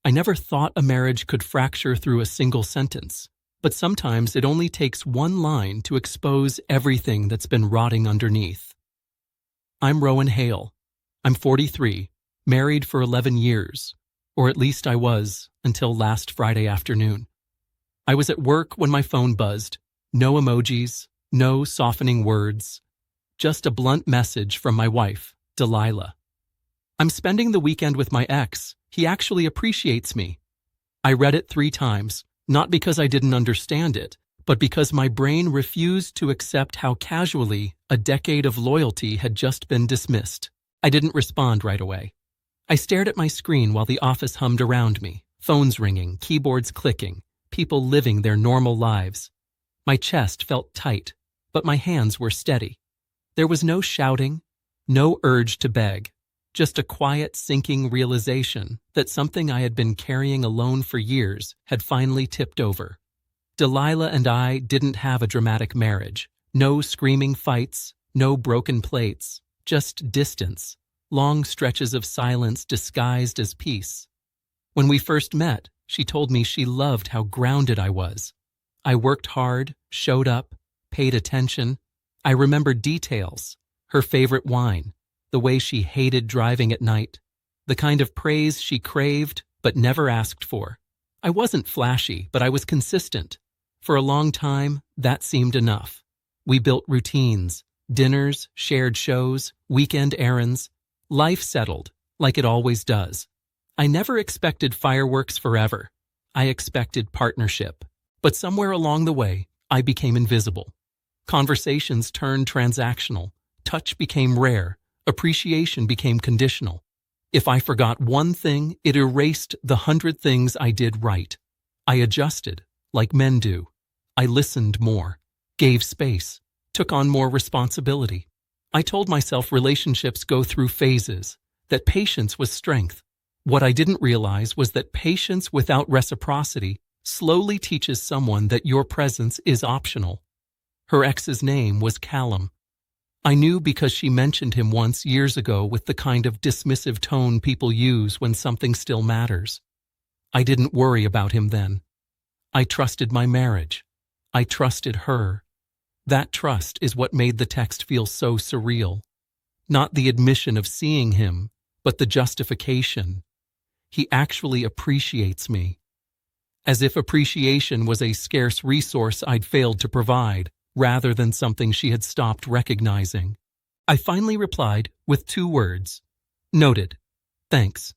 I never thought a marriage could fracture through a single sentence, but sometimes it only takes one line to expose everything that's been rotting underneath. I'm Rowan Hale. I'm 43, married for 11 years, or at least I was until last Friday afternoon. I was at work when my phone buzzed. No emojis, no softening words, just a blunt message from my wife, Delilah. I'm spending the weekend with my ex. He actually appreciates me. I read it 3 times, not because I didn't understand it, but because my brain refused to accept how casually a decade of loyalty had just been dismissed. I didn't respond right away. I stared at my screen while the office hummed around me, phones ringing, keyboards clicking, people living their normal lives. My chest felt tight, but my hands were steady. There was no shouting, no urge to beg. Just a quiet, sinking realization that something I had been carrying alone for years had finally tipped over. Delilah and I didn't have a dramatic marriage. No screaming fights, no broken plates, just distance, long stretches of silence disguised as peace. When we first met, she told me she loved how grounded I was. I worked hard, showed up, paid attention. I remembered details, her favorite wine, the way she hated driving at night, the kind of praise she craved but never asked for. I wasn't flashy, but I was consistent. For a long time, that seemed enough. We built routines, dinners, shared shows, weekend errands. Life settled, like it always does. I never expected fireworks forever. I expected partnership. But somewhere along the way, I became invisible. Conversations turned transactional. Touch became rare. Appreciation became conditional. If I forgot one thing, it erased the 100 things I did right. I adjusted, like men do. I listened more, gave space, took on more responsibility. I told myself relationships go through phases, that patience was strength. What I didn't realize was that patience without reciprocity slowly teaches someone that your presence is optional. Her ex's name was Callum. I knew because she mentioned him once years ago with the kind of dismissive tone people use when something still matters. I didn't worry about him then. I trusted my marriage. I trusted her. That trust is what made the text feel so surreal. Not the admission of seeing him, but the justification. He actually appreciates me. As if appreciation was a scarce resource I'd failed to provide, rather than something she had stopped recognizing. I finally replied with 2 words. Noted. Thanks.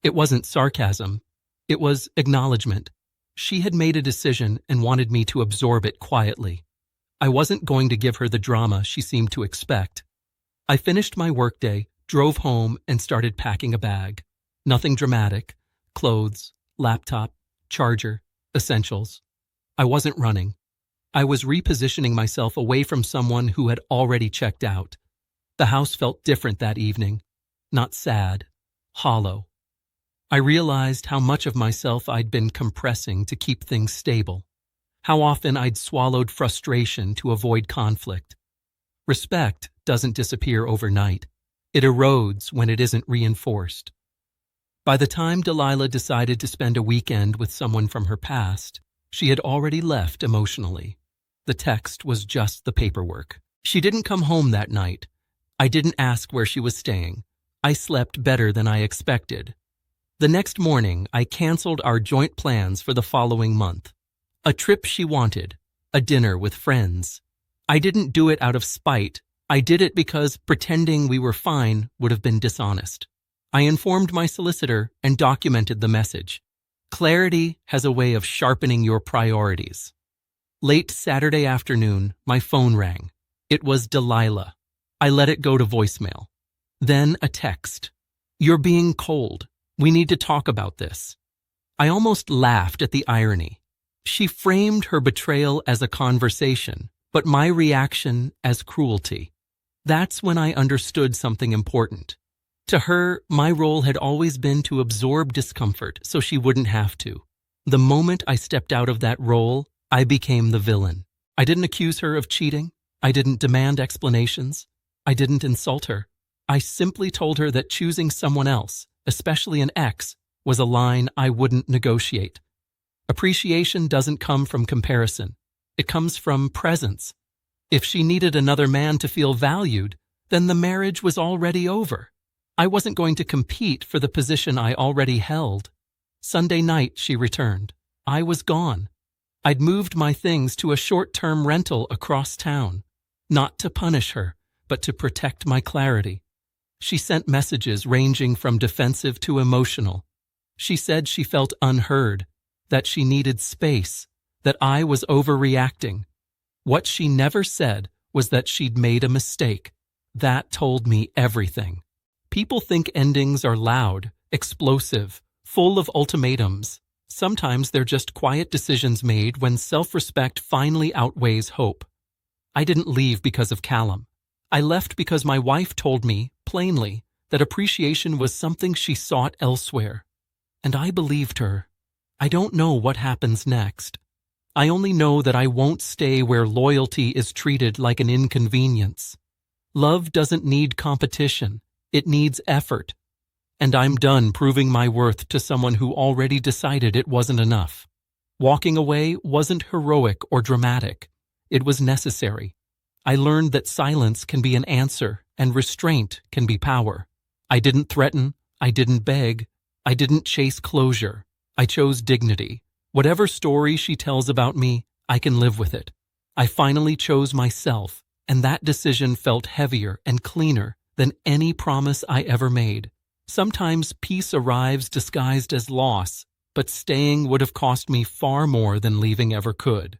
It wasn't sarcasm. It was acknowledgement. She had made a decision and wanted me to absorb it quietly. I wasn't going to give her the drama she seemed to expect. I finished my workday, drove home, and started packing a bag. Nothing dramatic. Clothes, laptop, charger, essentials. I wasn't running. I was repositioning myself away from someone who had already checked out. The house felt different that evening. Not sad, hollow. I realized how much of myself I'd been compressing to keep things stable. How often I'd swallowed frustration to avoid conflict. Respect doesn't disappear overnight. It erodes when it isn't reinforced. By the time Delilah decided to spend a weekend with someone from her past, she had already left emotionally. The text was just the paperwork. She didn't come home that night. I didn't ask where she was staying. I slept better than I expected. The next morning, I canceled our joint plans for the following month. A trip she wanted, a dinner with friends. I didn't do it out of spite. I did it because pretending we were fine would have been dishonest. I informed my solicitor and documented the message. Clarity has a way of sharpening your priorities. Late Saturday afternoon, my phone rang. It was Delilah. I let it go to voicemail. Then a text. You're being cold. We need to talk about this. I almost laughed at the irony. She framed her betrayal as a conversation, but my reaction as cruelty. That's when I understood something important. To her, my role had always been to absorb discomfort so she wouldn't have to. The moment I stepped out of that role, I became the villain. I didn't accuse her of cheating. I didn't demand explanations. I didn't insult her. I simply told her that choosing someone else, especially an ex, was a line I wouldn't negotiate. Appreciation doesn't come from comparison. It comes from presence. If she needed another man to feel valued, then the marriage was already over. I wasn't going to compete for the position I already held. Sunday night, she returned. I was gone. I'd moved my things to a short-term rental across town, not to punish her, but to protect my clarity. She sent messages ranging from defensive to emotional. She said she felt unheard, that she needed space, that I was overreacting. What she never said was that she'd made a mistake. That told me everything. People think endings are loud, explosive, full of ultimatums. Sometimes they're just quiet decisions made when self-respect finally outweighs hope. I didn't leave because of Callum. I left because my wife told me, plainly, that appreciation was something she sought elsewhere. And I believed her. I don't know what happens next. I only know that I won't stay where loyalty is treated like an inconvenience. Love doesn't need competition. It needs effort. And I'm done proving my worth to someone who already decided it wasn't enough. Walking away wasn't heroic or dramatic. It was necessary. I learned that silence can be an answer and restraint can be power. I didn't threaten. I didn't beg. I didn't chase closure. I chose dignity. Whatever story she tells about me, I can live with it. I finally chose myself, and that decision felt heavier and cleaner than any promise I ever made. Sometimes peace arrives disguised as loss, but staying would have cost me far more than leaving ever could.